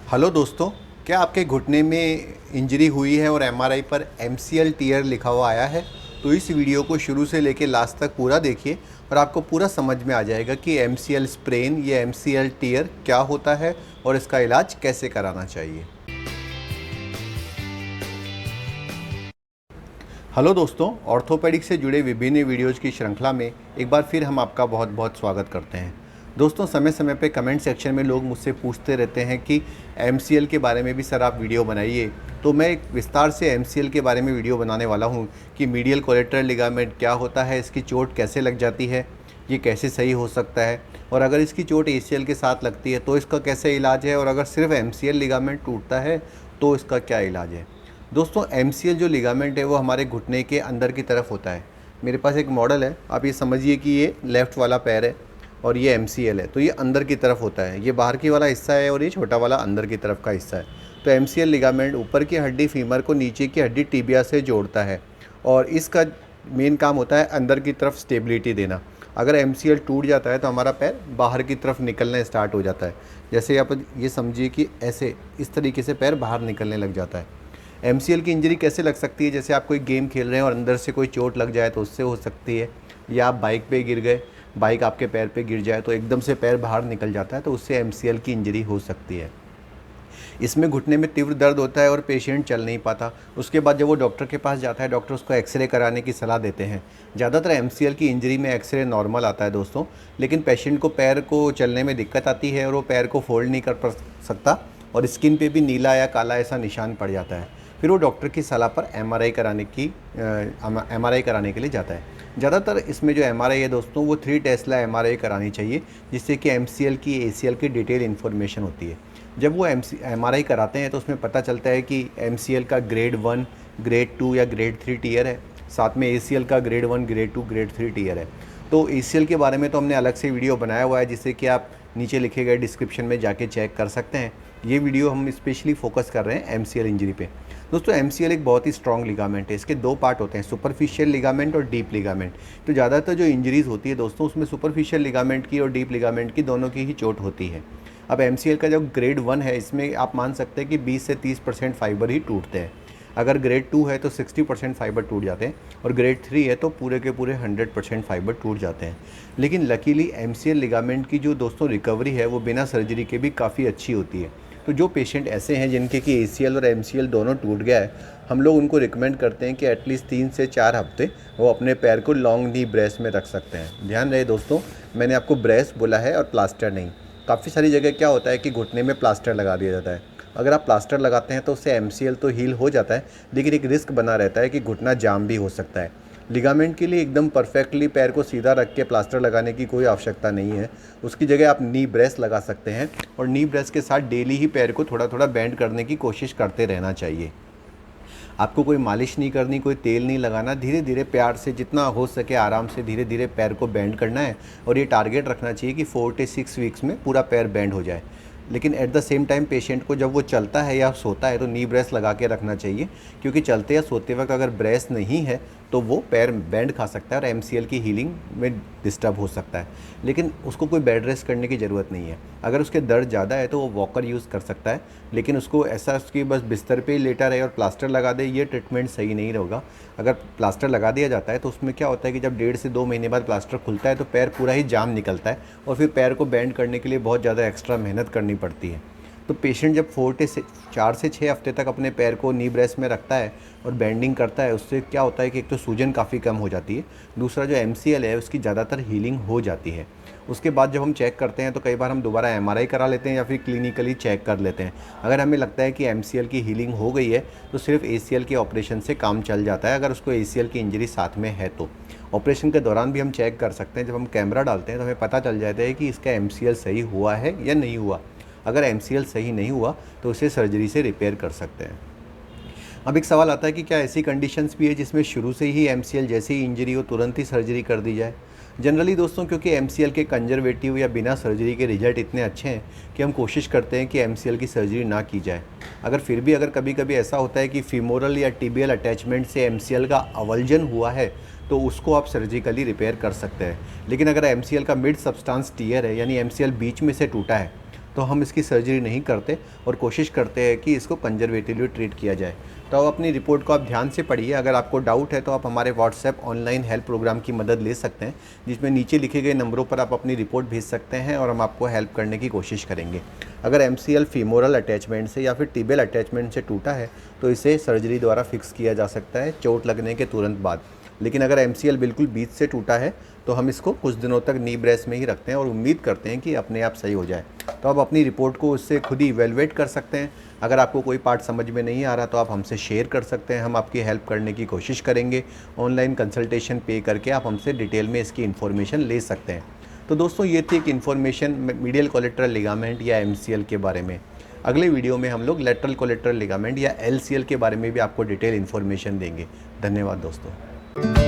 Hello दोस्तों, क्या आपके घुटने में इंजरी हुई है और एमआरआई पर एमसीएल टीयर लिखा हुआ आया है? तो इस वीडियो को शुरू से लेकर लास्ट तक पूरा देखिए और आपको पूरा समझ में आ जाएगा कि एमसीएल स्प्रेन या एमसीएल टीयर क्या होता है और इसका इलाज कैसे कराना चाहिए। हेलो दोस्तों, ऑर्थोपेडिक से जुड़े विभिन्न वीडियोज़ की श्रृंखला में एक बार फिर हम आपका बहुत बहुत स्वागत करते हैं। दोस्तों, समय समय पे कमेंट सेक्शन में लोग मुझसे पूछते रहते हैं कि एमसीएल के बारे में भी सर आप वीडियो बनाइए। तो मैं एक विस्तार से एमसीएल के बारे में वीडियो बनाने वाला हूँ कि मीडियल कोलेटरल लिगामेंट क्या होता है, इसकी चोट कैसे लग जाती है, ये कैसे सही हो सकता है, और अगर इसकी चोट एसीएल के साथ लगती है तो इसका कैसे इलाज है, और अगर सिर्फ एमसीएल लिगामेंट टूटता है तो इसका क्या इलाज है। दोस्तों, एमसीएल जो लिगामेंट है वो हमारे घुटने के अंदर की तरफ होता है। मेरे पास एक मॉडल है, आप ये समझिए कि ये लेफ़्ट वाला पैर है और ये एमसीएल है, तो ये अंदर की तरफ होता है। ये बाहर की वाला हिस्सा है और ये छोटा वाला अंदर की तरफ का हिस्सा है। तो एमसीएल लिगामेंट ऊपर की हड्डी फीमर को नीचे की हड्डी टिबिया से जोड़ता है और इसका मेन काम होता है अंदर की तरफ स्टेबिलिटी देना। अगर एमसीएल टूट जाता है तो हमारा पैर बाहर की तरफ निकलना स्टार्ट हो जाता है। जैसे आप ये समझिए कि ऐसे इस तरीके से पैर बाहर निकलने लग जाता है। एमसीएल की इंजरी कैसे लग सकती है? जैसे आप कोई गेम खेल रहे हैं और अंदर से कोई चोट लग जाए तो उससे हो सकती है, या आप बाइक पे गिर गए, बाइक आपके पैर पे गिर जाए तो एकदम से पैर बाहर निकल जाता है, तो उससे एमसीएल की इंजरी हो सकती है। इसमें घुटने में तीव्र दर्द होता है और पेशेंट चल नहीं पाता। उसके बाद जब वो डॉक्टर के पास जाता है, डॉक्टर उसको एक्सरे कराने की सलाह देते हैं। ज़्यादातर एमसीएल की इंजरी में एक्सरे नॉर्मल आता है दोस्तों, लेकिन पेशेंट को पैर को चलने में दिक्कत आती है और वो पैर को फोल्ड नहीं कर सकता और स्किन पे भी नीला या काला ऐसा निशान पड़ जाता है। फिर वो डॉक्टर की सलाह पर एमआरआई कराने के लिए जाता है। ज़्यादातर इसमें जो एमआरआई है दोस्तों, वो 3 टेस्ला एमआरआई करानी चाहिए, जिससे कि एमसीएल की एसीएल की डिटेल इन्फॉर्मेशन होती है। जब वो एमआरआई कराते हैं तो उसमें पता चलता है कि एमसीएल का ग्रेड 1, ग्रेड 2 या ग्रेड 3 टीयर है, साथ में एसीएल का ग्रेड 1, ग्रेड 2, ग्रेड 3 टीयर है। तो एसीएल के बारे में तो हमने अलग से वीडियो बनाया हुआ है, जिससे कि आप नीचे लिखे गए डिस्क्रिप्शन में जाके चेक कर सकते हैं। ये वीडियो हम स्पेशली फोकस कर रहे हैं एमसीएल इंजरी पे। दोस्तों, एमसीएल एक बहुत ही स्ट्रॉन्ग लिगामेंट है। इसके 2 पार्ट होते हैं, सुपरफिशियल लिगामेंट और डीप लिगामेंट। तो ज़्यादातर जो इंजरीज़ होती है दोस्तों, उसमें सुपरफिशियल लिगामेंट की और डीप लिगामेंट की दोनों की ही चोट होती है। अब एमसीएल का जो ग्रेड 1 है, इसमें आप मान सकते हैं कि 20 से 30% फाइबर ही टूटते हैं। अगर ग्रेड 2 है तो 60% फाइबर टूट जाते हैं और ग्रेड 3 है तो पूरे के पूरे 100% फाइबर टूट जाते हैं। लेकिन लकीली एमसीएल लिगामेंट की जो दोस्तों रिकवरी है वो बिना सर्जरी के भी काफ़ी अच्छी होती है। तो जो पेशेंट ऐसे हैं जिनके कि एसीएल और एमसीएल दोनों टूट गया है, हम लोग उनको रिकमेंड करते हैं कि एटलीस्ट 3 से 4 हफ्ते वो अपने पैर को लॉन्ग नी ब्रेस में रख सकते हैं। ध्यान रहे दोस्तों, मैंने आपको ब्रेस बोला है और प्लास्टर नहीं। काफ़ी सारी जगह क्या होता है कि घुटने में प्लास्टर लगा दिया जाता है। अगर आप प्लास्टर लगाते हैं तो उससे एमसीएल तो हील हो जाता है, लेकिन एक रिस्क बना रहता है कि घुटना जाम भी हो सकता है। लिगामेंट के लिए एकदम परफेक्टली पैर को सीधा रख के प्लास्टर लगाने की कोई आवश्यकता नहीं है। उसकी जगह आप नी ब्रेस लगा सकते हैं और नी ब्रेस के साथ डेली ही पैर को थोड़ा थोड़ा बेंड करने की कोशिश करते रहना चाहिए। आपको कोई मालिश नहीं करनी, कोई तेल नहीं लगाना, धीरे धीरे प्यार से जितना हो सके आराम से धीरे धीरे पैर को बेंड करना है और ये टारगेट रखना चाहिए कि 4 से 6 वीक्स में पूरा पैर बेंड हो जाए। लेकिन at the same time patient को जब वो चलता है या सोता है तो नी ब्रेस लगा के रखना चाहिए, क्योंकि चलते या सोते वक्त अगर ब्रेस नहीं है तो वो पैर बैंड खा सकता है और एमसीएल की हीलिंग में डिस्टर्ब हो सकता है। लेकिन उसको कोई बेड रेस्ट करने की ज़रूरत नहीं है। अगर उसके दर्द ज़्यादा है तो वो वॉकर यूज़ कर सकता है, लेकिन उसको ऐसा उसकी बस बिस्तर पे ही लेटा रहे और प्लास्टर लगा दे, ये ट्रीटमेंट सही नहीं होगा। अगर प्लास्टर लगा दिया जाता है तो उसमें क्या होता है कि जब 1.5 से 2 महीने बाद प्लास्टर खुलता है तो पैर पूरा ही जाम निकलता है और फिर पैर को बैंड करने के लिए बहुत ज़्यादा एक्स्ट्रा मेहनत करनी पड़ती है। तो पेशेंट जब 4 से 6 हफ्ते तक अपने पैर को नी ब्रेस में रखता है और बेंडिंग करता है, उससे क्या होता है कि एक तो सूजन काफ़ी कम हो जाती है, दूसरा जो एमसीएल है उसकी ज़्यादातर हीलिंग हो जाती है। उसके बाद जब हम चेक करते हैं तो कई बार हम दोबारा एमआरआई करा लेते हैं या फिर क्लिनिकली चेक कर लेते हैं। अगर हमें लगता है कि एमसीएल की हीलिंग हो गई है तो सिर्फ एसीएल के ऑपरेशन से काम चल जाता है। अगर उसको एसीएल की इंजरी साथ में है तो ऑपरेशन के दौरान भी हम चेक कर सकते हैं। जब हम कैमरा डालते हैं तो हमें पता चल जाता है कि इसका एमसीएल सही हुआ है या नहीं हुआ। अगर एमसीएल सही नहीं हुआ तो उसे सर्जरी से रिपेयर कर सकते हैं। अब एक सवाल आता है कि क्या ऐसी कंडीशंस भी है जिसमें शुरू से ही एमसीएल जैसे ही इंजरी हो तुरंत ही सर्जरी कर दी जाए? जनरली दोस्तों, क्योंकि एमसीएल के कंजर्वेटिव या बिना सर्जरी के रिजल्ट इतने अच्छे हैं कि हम कोशिश करते हैं कि एमसीएल की सर्जरी ना की जाए। अगर कभी कभी ऐसा होता है कि फीमोरल या टिबियल अटैचमेंट से एमसीएल का अवल्जन हुआ है तो उसको आप सर्जिकली रिपेयर कर सकते हैं। लेकिन अगर एमसीएल का मिड सब्सटेंस टीयर है, यानी एमसीएल बीच में से टूटा है, तो हम इसकी सर्जरी नहीं करते और कोशिश करते हैं कि इसको कंजर्वेटिवली ट्रीट किया जाए। तो आप अपनी रिपोर्ट को आप ध्यान से पढ़िए। अगर आपको डाउट है तो आप हमारे व्हाट्सएप ऑनलाइन हेल्प प्रोग्राम की मदद ले सकते हैं, जिसमें नीचे लिखे गए नंबरों पर आप अपनी रिपोर्ट भेज सकते हैं और हम आपको हेल्प करने की कोशिश करेंगे। अगर MCL फीमोरल अटैचमेंट से या फिर टिबियल अटैचमेंट से टूटा है तो इसे सर्जरी द्वारा फिक्स किया जा सकता है चोट लगने के तुरंत बाद। लेकिन अगर MCL बिल्कुल बीच से टूटा है तो हम इसको कुछ दिनों तक नी ब्रेस में ही रखते हैं और उम्मीद करते हैं कि अपने आप सही हो जाए। तो आप अपनी रिपोर्ट को उससे खुद ही इवेलुएट कर सकते हैं। अगर आपको कोई पार्ट समझ में नहीं आ रहा तो आप हमसे शेयर कर सकते हैं, हम आपकी हेल्प करने की कोशिश करेंगे। ऑनलाइन कंसल्टेशन पे करके आप हमसे डिटेल में इसकी इन्फॉर्मेशन ले सकते हैं। तो दोस्तों ये थी एक इन्फॉर्मेशन मीडियल कोलेटरल लिगामेंट या MCL के बारे में। अगले वीडियो में हम लोग लेटरल कोलेटरल लिगामेंट या LCL के बारे में भी आपको डिटेल इन्फॉर्मेशन देंगे। धन्यवाद दोस्तों।